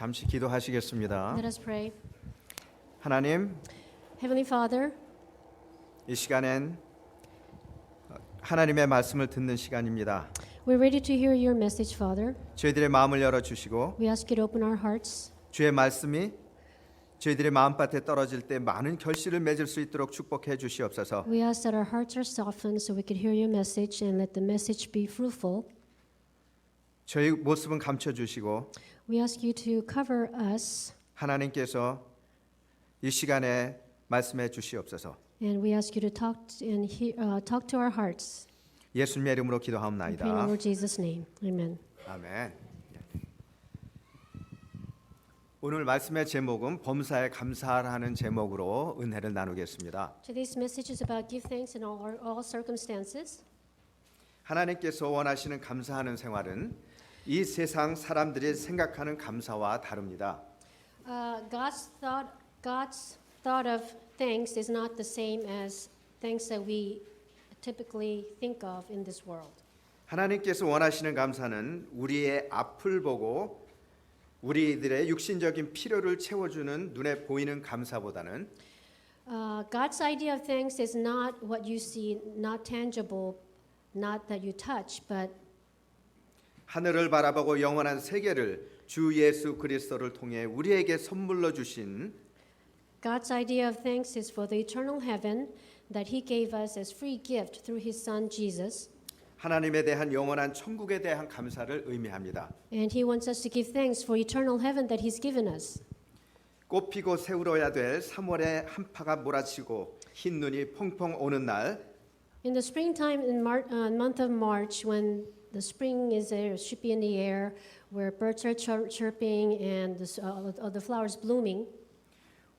잠시 기도하시겠습니다. Let us pray. 하나님, Heavenly Father, 이 시간엔 하나님의 말씀을 듣는 시간입니다. we're ready to hear your message, Father. 저희들의 마음을 열어 주시고 We ask you to open our hearts. 주의 말씀이 저희들의 마음밭에 떨어질 때 많은 결실을 맺을 수 있도록 축복해 주시옵소서. We ask that our hearts are softened so we could hear your message and let the message be fruitful. 저희 모습은 감춰 주시고 We ask you to cover us, 하나님께서 이 시간에 말씀해 주시옵소서. and we ask you to talk to our hearts. 예수님의 이름으로 We pray in 기도하옵나이다. Lord Jesus' name. Amen. 아멘. 오늘 말씀의 제목은 범사에 감사하라는 제목으로 은혜를 나누겠습니다. Today's message is about give thanks in all circumstances. 하나님께서 원하시는 감사하는 생활은 이 세상 사람들이 생각하는 감사와 다릅니다. God's thought of thanks is not the same as thanks that we typically think of in this world. 하나님께서 원하시는 감사는 우리의 앞을 보고 우리들의 육신적인 필요를 채워주는 눈에 보이는 감사보다는 God's idea of thanks is not what you see, not tangible, not that you touch, but 하늘을 바라보고 영원한 세계를 주 예수 그리스도를 통해 우리에게 선물로 주신 God's idea of thanks is for the eternal heaven that He gave us as free gift through His Son Jesus. 하나님에 대한 영원한 천국에 대한 감사를 의미합니다. And He wants us to give thanks for eternal heaven that He's given us. 꽃피고 새우러야 될 3월에 한파가 몰아치고 흰 눈이 펑펑 오는 날 In the springtime, in month of March, when the spring is there, should be in the air, where birds are chirping and the flowers blooming.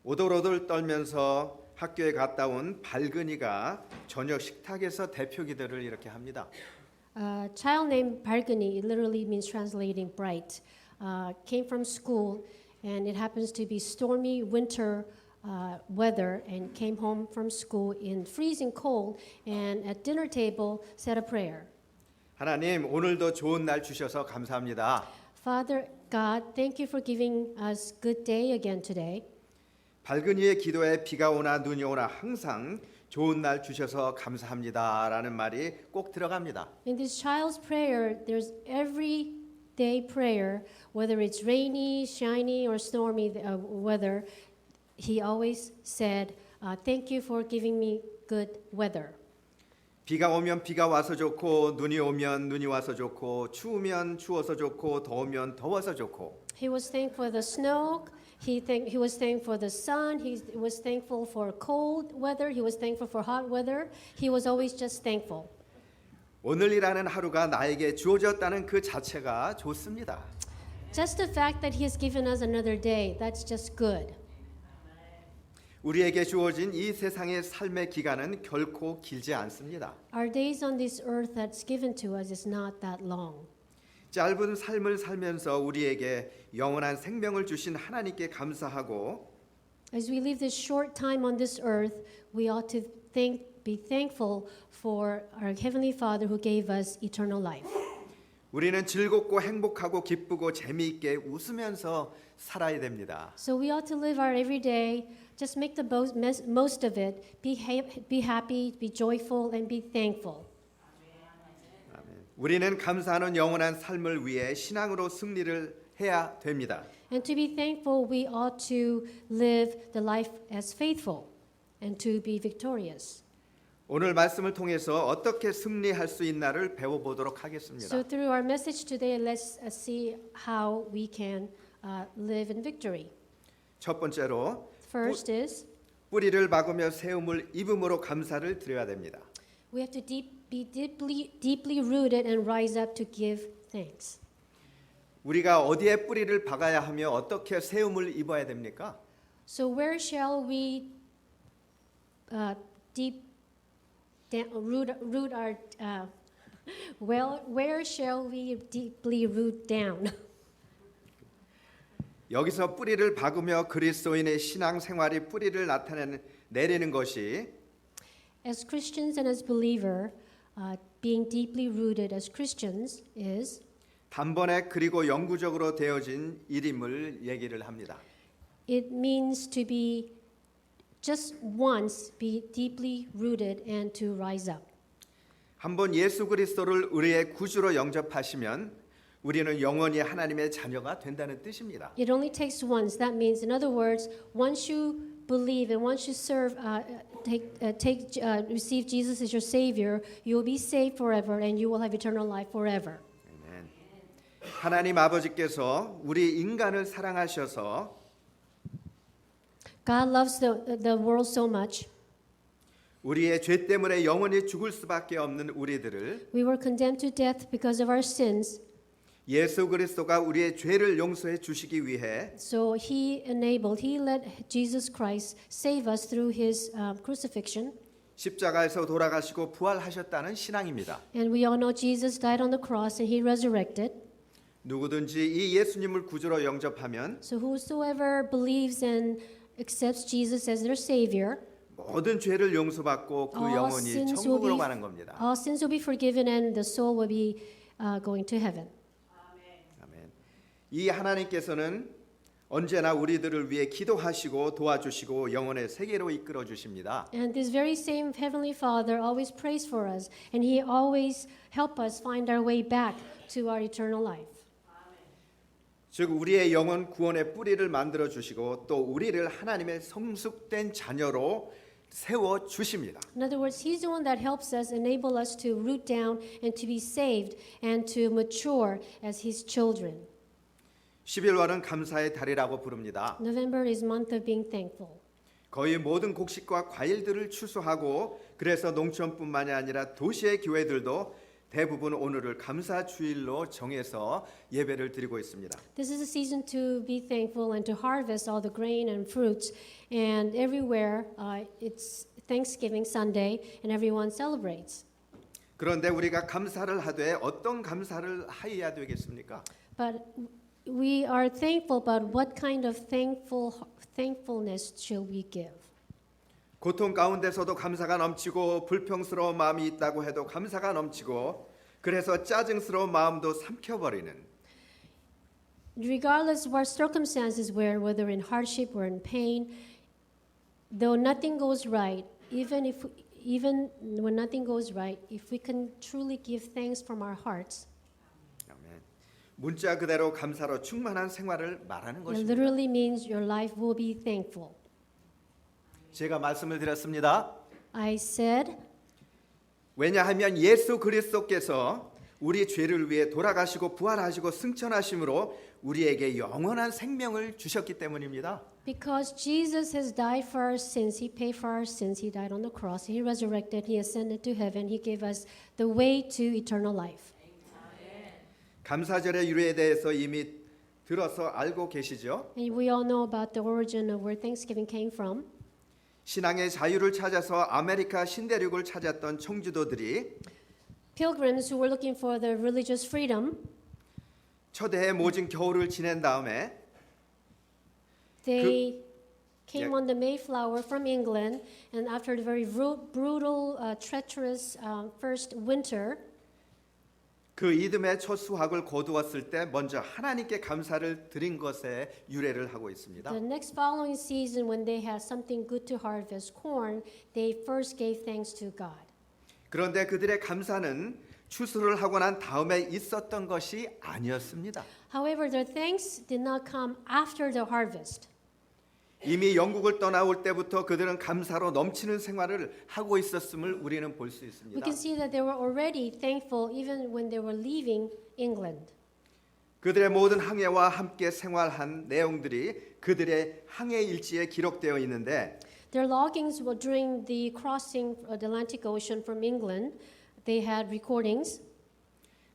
오돌오돌 떨면서 학교에 갔다 온 발근이가 저녁 식탁에서 대표 기도를 이렇게 합니다. A child named Bargani, it literally means translating bright, came from school, and it happens to be stormy winter weather, and came home from school in freezing cold, and at dinner table said a prayer. 하나님, 오늘도 좋은 날 주셔서 감사합니다. Father God, thank you for giving us good day again today. 발근이의 기도에 비가 오나 눈이 오나 항상 좋은 날 주셔서 감사합니다라는 말이 꼭 들어갑니다. In this child's prayer, there's every day prayer, whether it's rainy, shiny, or stormy weather. He always said, "Thank you for giving me good weather." 비가 오면 비가 와서 좋고 눈이 오면 눈이 와서 좋고 추우면 추워서 좋고 더우면 더워서 좋고 He was thankful for the snow. He was thankful for the sun. He was thankful for cold weather. He was thankful for hot weather. He was always just thankful. 오늘이라는 하루가 나에게 주어졌다는 그 자체가 좋습니다. Just the fact that He has given us another day, that's just good. 우리에게 주어진 이 세상의 삶의 기간은 결코 길지 않습니다. Our days on this earth that's given to us is not that long. 짧은 삶을 살면서 우리에게 영원한 생명을 주신 하나님께 감사하고 As we live this short time on this earth, we ought to be thankful for our Heavenly Father who gave us eternal life. 우리는 즐겁고 행복하고 기쁘고 재미있게 웃으면서 살아야 됩니다. So we ought to live our everyday, just make the most of it, be happy, be joyful, and be thankful. 우리는 감사하는 영원한 삶을 위해 신앙으로 승리를 해야 됩니다. And to be thankful, we ought to live the life as faithful and to be victorious. 오늘 말씀을 통해서 어떻게 승리할 수 있나를 배워보도록 하겠습니다. So through our message today, let's see how we can live in victory. 첫 번째로 First is 뿌리를 박으며 세움을 입음으로 감사를 드려야 됩니다. we have to be deeply rooted and rise up to give thanks. 우리가 어디에 뿌리를 박아야 하며 어떻게 세움을 입어야 됩니까? So where shall we root our where shall we deeply root down? 여기서 뿌리를 박으며 그리스도인의 신앙 생활이 뿌리를 내리는 것이 As Christians and as believer, being deeply rooted as Christians is 단번에 그리고 영구적으로 되어진 일임을 얘기를 합니다. It means to be just once, be deeply rooted and to rise up. 한번 예수 그리스도를 우리의 구주로 영접하시면 우리는 영원히 하나님의 자녀가 된다는 뜻입니다. It only takes once. That means, in other words, once you believe and once you serve, receive Jesus as your Savior, you will be saved forever and you will have eternal life forever. 아멘. 하나님 아버지께서 우리 인간을 사랑하셔서 God loves the world so much. 우리의 죄 때문에 영원히 죽을 수밖에 없는 우리들을 We were condemned to death because of our sins. 예수 그리스도가 우리의 죄를 용서해 주시기 위해 So He let Jesus Christ save us through His crucifixion. 십자가에서 돌아가시고 부활하셨다는 신앙입니다. And we all know Jesus died on the cross and He resurrected. 누구든지 이 예수님을 구주로 영접하면 So whosoever believes and accepts Jesus as their Savior, 모든 죄를 용서받고 그 all 영혼이 sins 천국으로 가는 겁니다. all sins will be forgiven and the soul will be going to heaven. 아멘. 이 하나님께서는 언제나 우리들을 위해 기도하시고 도와주시고 영혼의 세계로 이끌어 주십니다. And this very same Heavenly Father always prays for us, and He always help us find our way back to our eternal life. 즉 우리의 영혼 구원의 뿌리를 만들어 주시고 또 우리를 하나님의 성숙된 자녀로 세워 주십니다. In other words, He's the one that helps us, enable us to root down and to be saved and to mature as His children. 11월은 감사의 달이라고 부릅니다. November is month of being thankful. 거의 모든 곡식과 과일들을 추수하고 그래서 농촌뿐만이 아니라 도시의 교회들도 대부분 오늘을 감사 주일로 정해서 예배를 드리고 있습니다. This is a season to be thankful and to harvest all the grain and fruits. And everywhere, it's Thanksgiving Sunday, and everyone celebrates. 그런데 우리가 감사를 하되 어떤 감사를 하여야 되겠습니까? But we are thankful, but what kind of thankfulness should we give? 고통 가운데서도 감사가 넘치고 불평스러운 마음이 있다고 해도 감사가 넘치고 그래서 짜증스러운 마음도 삼켜버리는 Regardless of our circumstances, whether in hardship or in pain, though nothing goes right, even when nothing goes right, if we can truly give thanks from our hearts, 아멘. 문자 그대로 감사로 충만한 생활을 말하는 it 것입니다. literally means your life will be thankful. 제가 말씀을 드렸습니다. I said, 왜냐하면 예수 그리스도께서 우리 죄를 위해 돌아가시고 부활하시고 승천하심으로 우리에게 영원한 생명을 주셨기 때문입니다. because Jesus has died for our sins, He paid for our sins, He died on the cross, He resurrected, He ascended to heaven, He gave us the way to eternal life. 감사절의 유래에 대해서 이미 들어서 알고 계시죠? And we all know about the origin of where Thanksgiving came from. 신앙의 자유를 찾아서 아메리카 신대륙을 찾았던 청주도들이 Pilgrims who were looking for the religious freedom, 초대의 모진 겨울을 지낸 다음에 they came yeah. on the Mayflower from England, and after the very brutal, treacherous first winter, 그 이듬해 첫 수확을 거두었을 때 먼저 하나님께 감사를 드린 것에 유래를 하고 있습니다. the next following season when they had something good to harvest, corn, they first gave thanks to God. 그런데 그들의 감사는 추수를 하고 난 다음에 있었던 것이 아니었습니다. However, their thanks did not come after the harvest. 이미 영국을 떠나올 때부터 그들은 감사로 넘치는 생활을 하고 있었음을 우리는 볼 수 We 있습니다. can see that they were already thankful even when they were leaving England. 그들의 모든 항해와 함께 생활한 내용들이 그들의 항해 일지에 기록되어 있는데 Their loggings were during the crossing of the Atlantic Ocean from England. They had recordings,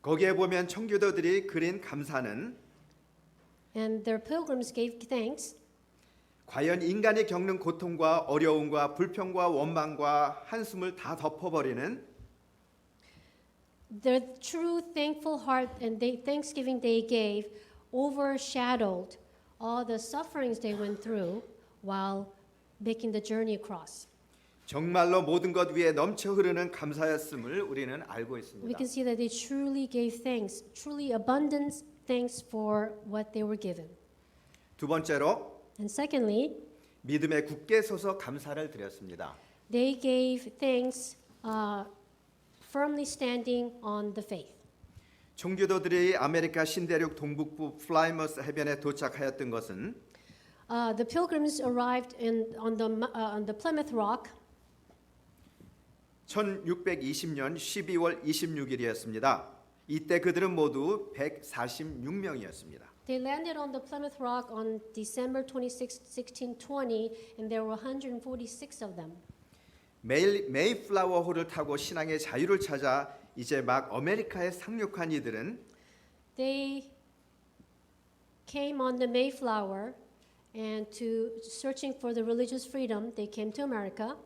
거기에 보면 청교도들이 그린 감사는 and their pilgrims gave thanks. 과연 인간이 겪는 고통과 어려움과 불평과 원망과 한숨을 다 덮어버리는 Their true thankful heart and thanksgiving they gave overshadowed all the sufferings they went through while making the journey across. 정말로 모든 것 위에 넘쳐 흐르는 감사였음을 우리는 알고 We 있습니다. can see that they truly gave thanks, truly abundant thanks for what they were given. 두 번째로 And secondly, 믿음에 굳게 서서 감사를 드렸습니다. they gave thanks firmly standing on the faith. 총교도들이 아메리카 신대륙 동북부 플라이머스 해변에 도착하였던 것은 The pilgrims arrived on the Plymouth Rock 1620년 12월 26일이었습니다. 이때 그들은 모두 146명이었습니다. They landed on the Plymouth Rock on December 26, 1620, and there were 146 of them. 메이플라워 호를 타고 신앙의 자유를 찾아 이제 막 아메리카에 상륙한 이들은 They came on the Mayflower, and to searching for the religious freedom, they came to America.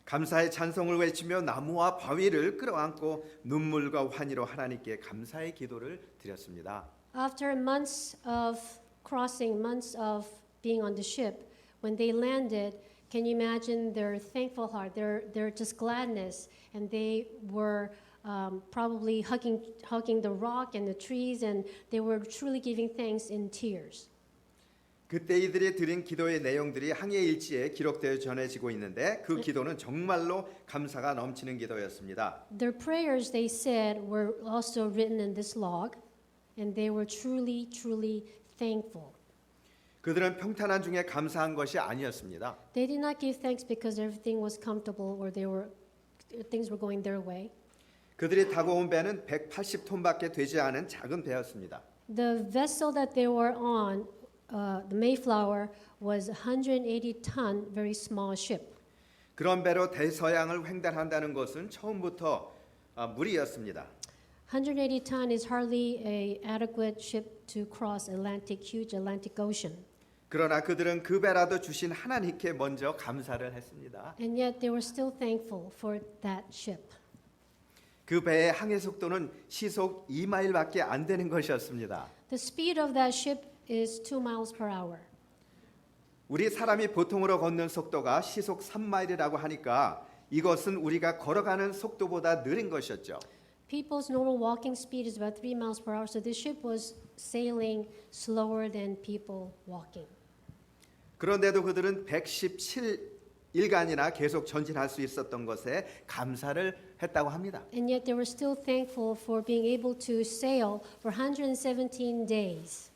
감사의 찬송을 외치며 나무와 바위를 끌어안고 눈물과 환희로 하나님께 감사의 기도를 드렸습니다. After months of crossing, months of being on the ship, when they landed, can you imagine their thankful heart, their just gladness, and they were probably hugging the rock and the trees, and they were truly giving thanks in tears. 그때 이들이 드린 기도의 내용들이 항해 일지에 기록되어 전해지고 있는데 그 기도는 정말로 감사가 넘치는 기도였습니다. Their prayers, they said, were also written in this log, and they were truly, truly thankful. 그들은 평탄한 중에 감사한 것이 아니었습니다. They did not give thanks because everything was comfortable or things were going their way. 그들이 타고 온 배는 180톤밖에 되지 않은 작은 배였습니다. The vessel that they were on, the Mayflower, was 180-ton, very small ship. 그런 배로 대서양을 횡단한다는 것은 처음부터 무리였습니다. 180 ton is hardly a adequate ship to cross huge Atlantic Ocean. 그러나 그들은 그 배라도 주신 하나님께 먼저 감사를 했습니다. And yet they were still thankful for that ship. 그 배의 항해 속도는 시속 2마일밖에 안 되는 것이었습니다. The speed of that ship is 2 miles per hour. 우리 사람이 보통으로 걷는 속도가 시속 3마일이라고 하니까 이것은 우리가 걸어가는 속도보다 느린 것이었죠. People's normal walking speed is about 3 miles per hour, so this ship was sailing slower than people walking. 그런데도 그들은 117일간이나 계속 전진할 수 있었던 것에 감사를 했다고 합니다. And yet they were still thankful for being able to sail for 117 days.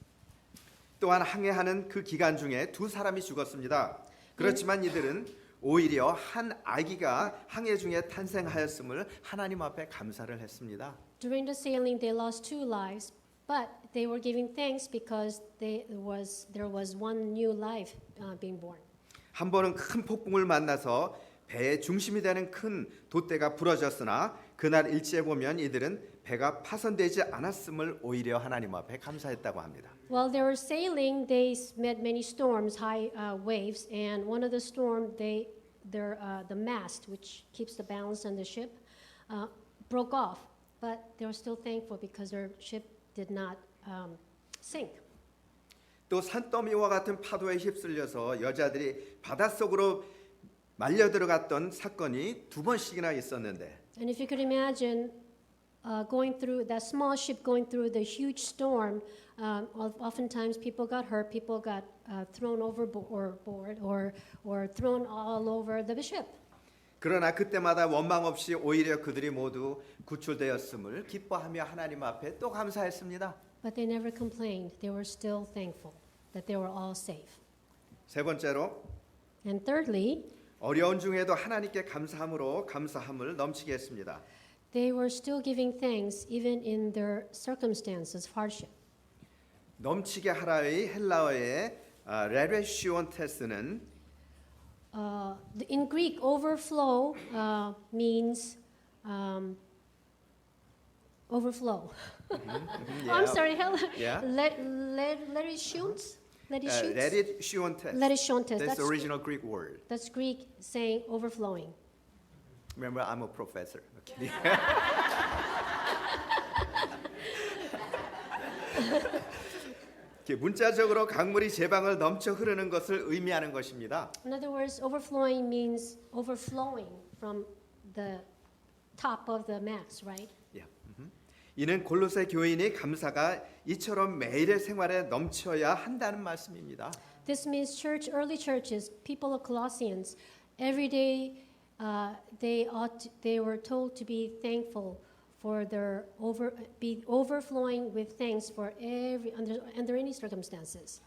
또한 항해하는 그 기간 중에 두 사람이 죽었습니다. 그렇지만 이들은 오히려 한 아기가 항해 중에 탄생하였음을 하나님 앞에 감사를 했습니다. During the sailing, they lost 2 lives, but they were giving thanks because there was one new life being born. 한 번은 큰 폭풍을 만나서 배의 중심이 되는 큰 돛대가 부러졌으나 그날 일지에 보면 이들은 배가 파손되지 않았음을 오히려 하나님 앞에 감사했다고 합니다. While they were sailing, they met many storms, high waves, and one of the storm, the mast, which keeps the balance on the ship, broke off. But they were still thankful because their ship did not sink. 또 산더미와 같은 파도에 휩쓸려서 여자들이 바닷속으로 말려 들어갔던 사건이 2번씩이나 있었는데 And if you could imagine going through that small ship going through the huge storm, oftentimes people got hurt, people got thrown overboard or thrown all over the ship. 그러나 그때마다 원망 없이 오히려 그들이 모두 구출되었음을 기뻐하며 하나님 앞에 또 감사했습니다. But they never complained. They were still thankful that they were all safe. 세 번째로 And thirdly, 어려운 중에도 하나님께 감사함으로 감사함을 넘치게 했습니다. they were still giving thanks even in their circumstances, hardship. 넘치게 하라의 헬라어의 레레시온테스는 In Greek, overflow means overflow. I'm sorry, Yeah. Lerishunts? 레레시온테스. Lerishontes. That's the original Greek word. That's Greek saying overflowing. Remember, I'm a professor. Okay. 이렇게 문자적으로 강물이 제 방을 넘쳐 흐르는 것을 의미하는 것입니다. In other words, overflowing means overflowing from the top of the mass, right? 예. 이는 골로새 교인이 감사가 이처럼 매일의 생활에 넘쳐야 한다는 말씀입니다. This means early churches, people of Colossians, every day they were told to be thankful for be overflowing with thanks for under any circumstances.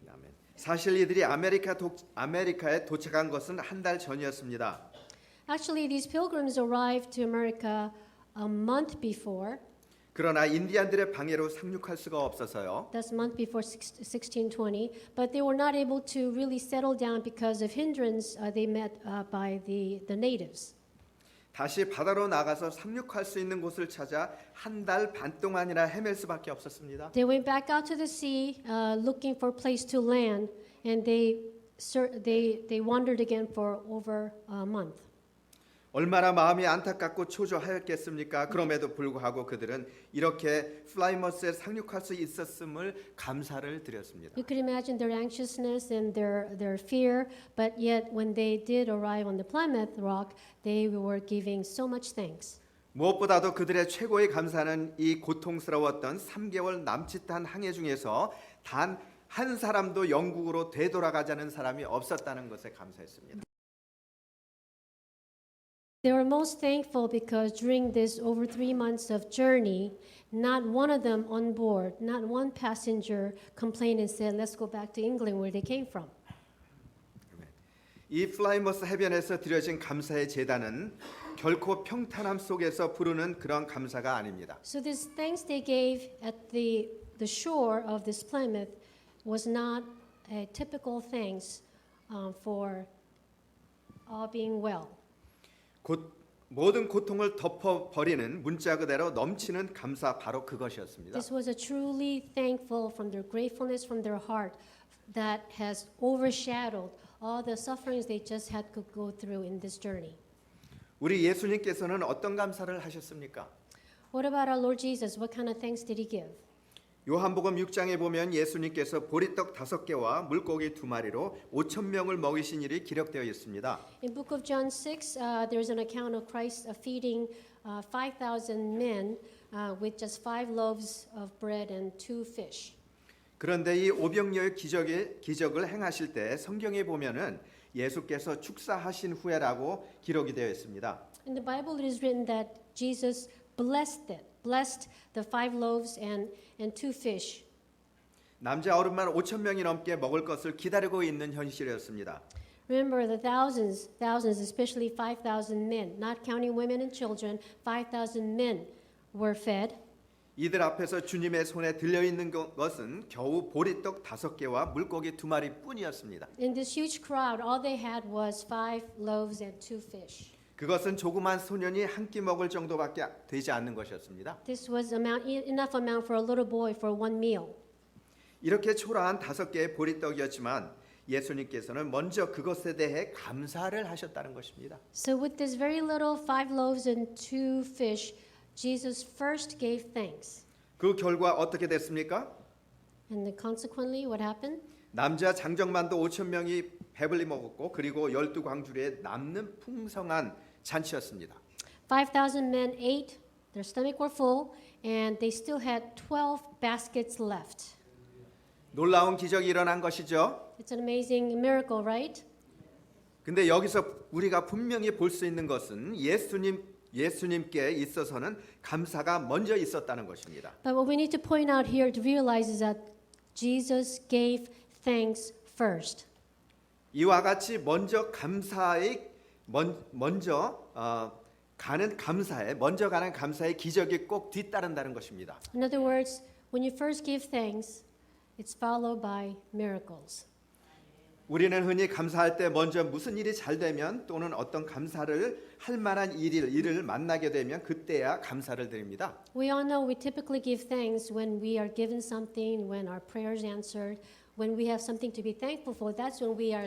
아멘. 사실 이들이 아메리카에 도착한 것은 한 달 전이었습니다. Actually, these pilgrims arrived to America a month before. 그러나 인디안들의 방해로 상륙할 수가 없어서요. That's a month before 1620, but they were not able to really settle down because of hindrance they met by the natives. 다시 바다로 나가서 상륙할 수 있는 곳을 찾아 한 달 반 동안이나 헤맬 수밖에 없었습니다. They went back out to the sea looking for a place to land, and they wandered again for over a month. 얼마나 마음이 안타깝고 초조하였겠습니까? 그럼에도 불구하고 그들은 이렇게 플라이머스에 상륙할 수 있었음을 감사를 드렸습니다. You could imagine their anxiousness and their fear, but yet when they did arrive on the Plymouth Rock, they were giving so much thanks. 무엇보다도 그들의 최고의 감사는 이 고통스러웠던 3개월 남짓한 항해 중에서 단 한 사람도 영국으로 되돌아가자는 사람이 없었다는 것에 감사했습니다. They were most thankful because during this over 3 months of journey, not one of them on board, not one passenger complained and said, "Let's go back to England where they came from." 이 플라이머스 해변에서 드려진 감사의 제단은 결코 평탄함 속에서 부르는 그런 감사가 아닙니다. So this thanks they gave at the shore of this Plymouth was not a typical thanks for all being well. 모든 고통을 덮어버리는 문자 그대로 넘치는 감사 바로 그것이었습니다. This was a truly thankful from their gratefulness from their heart that has overshadowed all the sufferings they just had to go through in this journey. 우리 예수님께서는 어떤 감사를 하셨습니까? What about our Lord Jesus? What kind of thanks did he give? 요한복음 6장에 보면 예수님께서 보리떡 5개와 물고기 2마리로 5천 명을 먹이신 일이 기록되어 있습니다. In book of John 6, there's an account of Christ feeding 5,000 men with just 5 loaves of bread and 2 fish. 그런데 이 오병이어의 기적을 행하실 때 성경에 보면은 예수께서 축사하신 후에라고 기록이 되어 있습니다. In the Bible, it is written that Jesus blessed the 5 loaves and 2 fish. 남자 어른만 5천 명이 넘게 먹을 것을 기다리고 있는 현실이었습니다. Remember the thousands, especially 5,000 men, not counting women and children, 5,000 men were fed. 이들 앞에서 주님의 손에 들려 있는 것은 겨우 보리떡 5개와 물고기 2마리 뿐이었습니다. In this huge crowd, all they had was 5 loaves and 2 fish. 그것은 조그만 소년이 한 끼 먹을 정도밖에 되지 않는 것이었습니다. This was enough amount for a little boy for one meal. 이렇게 초라한 5개의 보리떡이었지만 예수님께서는 먼저 그것에 대해 감사를 하셨다는 것입니다. So with this very little 5 loaves and 2 fish, Jesus first gave thanks. 그 결과 어떻게 됐습니까? And then consequently, what happened? 남자 장정만도 5천 명이 배불리 먹었고 그리고 12광주리에 남는 풍성한 잔치였습니다. 5,000 men ate, their stomach were full, and they still had 12 baskets left. 놀라운 기적이 일어난 것이죠. It's an amazing miracle, right? 근데 여기서 우리가 분명히 볼 수 있는 것은 예수님께 있어서는 감사가 먼저 있었다는 것입니다. But what we need to point out here to realize is that Jesus gave thanks first. 이와 같이 먼저 가는 감사의 기적이 꼭 뒤따른다는 것입니다. In other words, when you first give thanks, it's followed by miracles. 우리는 흔히 감사할 때 먼저 무슨 일이 잘 되면 또는 어떤 감사를 할 만한 일을 만나게 되면 그때야 감사를 드립니다. We all know we typically give thanks when we are given something, when our prayers answered, when we have something to be thankful for. That's when we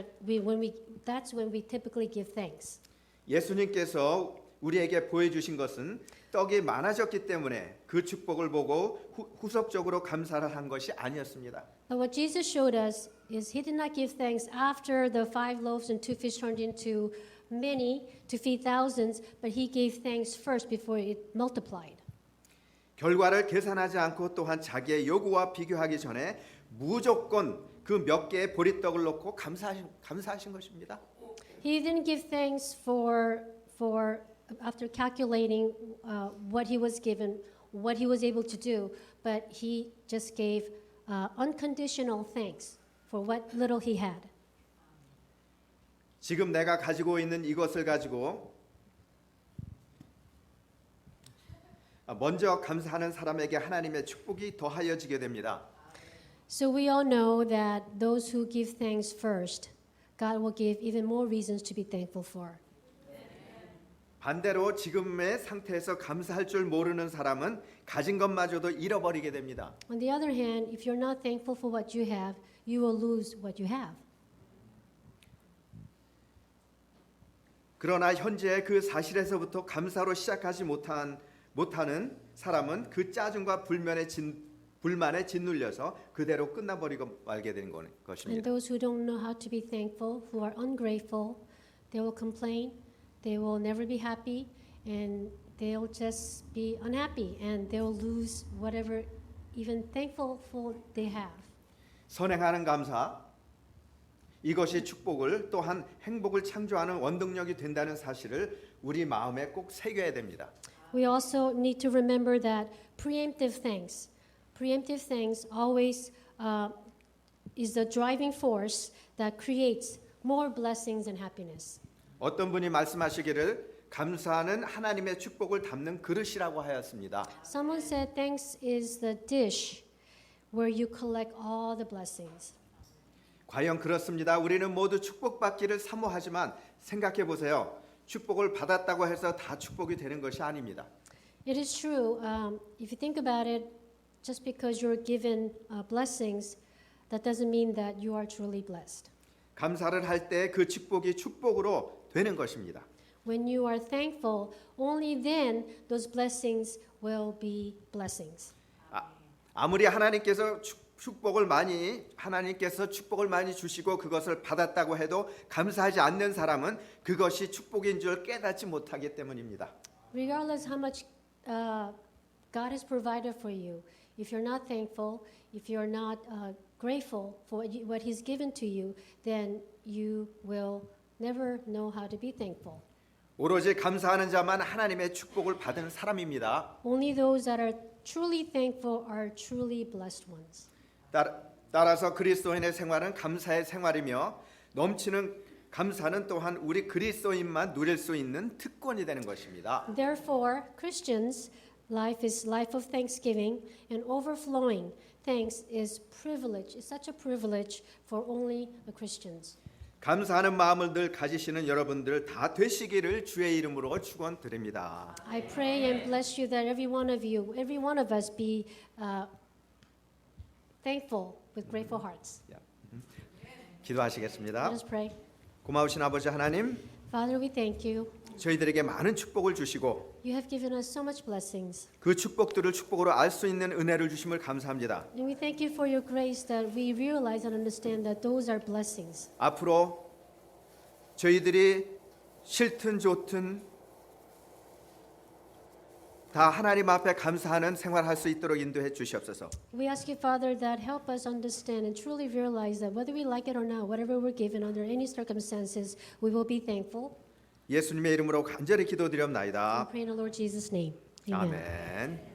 typically give thanks. 예수님께서 우리에게 보여주신 것은 떡이 많아졌기 때문에 그 축복을 보고 후속적으로 감사를 한 것이 아니었습니다. But what Jesus showed us is he did not give thanks after the 5 loaves and 2 fish turned into many to feed thousands, but he gave thanks first before it multiplied. 결과를 계산하지 않고 또한 자기의 요구와 비교하기 전에 무조건 그 몇 개의 보리떡을 놓고 감사하신 것입니다. He didn't give thanks for after calculating what he was given, what he was able to do, but he just gave unconditional thanks for what little he had. 지금 내가 가지고 있는 이것을 가지고 먼저 감사하는 사람에게 하나님의 축복이 더하여지게 됩니다. So we all know that those who give thanks first, God will give even more reasons to be thankful for. 반대로 지금의 상태에서 감사할 줄 모르는 사람은 가진 것마저도 잃어버리게 됩니다. On the other hand, if you're not thankful for what you have, you will lose what you have. 그러나 현재 그 사실에서부터 감사로 시작하지 못하는 사람은 그 짜증과 불만에 짓눌려서 그대로 끝나버리고 말게 되는 And 것입니다. those who don't know how to be thankful, who are ungrateful, they will complain, they will never be happy, and they'll just be unhappy, and they'll lose whatever even thankful they have. 선행하는 감사, 이것이 축복을 또한 행복을 창조하는 원동력이 된다는 사실을 우리 마음에 꼭 새겨야 됩니다. We also need to remember that preemptive thanks always is the driving force that creates more blessings and happiness. 어떤 분이 말씀하시기를 감사는 하나님의 축복을 담는 그릇이라고 하였습니다. Someone said thanks is the dish where you collect all the blessings. 과연 그렇습니다. 우리는 모두 축복받기를 사모하지만 생각해 보세요. 축복을 받았다고 해서 다 축복이 되는 것이 아닙니다. It is true. If you think about it, just because you're given blessings, that doesn't mean that you are truly blessed. 감사를 할 때 그 축복이 축복으로 되는 것입니다. When you are thankful, only then those blessings will be blessings. 아무리 하나님께서 축복을 많이 주시고 그것을 받았다고 해도 감사하지 않는 사람은 그것이 축복인 줄 깨닫지 못하기 때문입니다. Regardless how much God has provided for you, if you're not thankful, if you're not grateful for what He's given to you, then you will never know how to be thankful. 오로지 감사하는 자만 하나님의 축복을 받은 사람입니다. Only those that are truly thankful are truly blessed ones. 따라서 그리스도인의 생활은 감사의 생활이며 넘치는 감사는 또한 우리 그리스도인만 누릴 수 있는 특권이 되는 것입니다. Therefore, Christians' life is life of thanksgiving, and overflowing thanks is privilege. It's such a privilege for only the Christians. 감사하는 마음을 늘 가지시는 여러분들 다 되시기를 주의 이름으로 축원드립니다. I pray and bless you that every one of you, every one of us be thankful with grateful hearts. 기도하시겠습니다. Let us pray. 고마우신 아버지 하나님, Father, we thank you. 저희들에게 많은 축복을 주시고 You have given us so much blessings. 그 축복들을 축복으로 알 수 있는 은혜를 주심을 감사합니다. And we thank you for your grace that we realize and understand that those are blessings. 앞으로 저희들이 싫든 좋든 다 하나님 앞에 감사하는 생활할 수 있도록 인도해 주시옵소서. We ask you, Father, that help us understand and truly realize that whether we like it or not, whatever we're given under any circumstances, we will be thankful. 예수님의 이름으로 간절히 We 기도드리옵나이다. pray in the Lord Jesus' name. Amen. 아멘.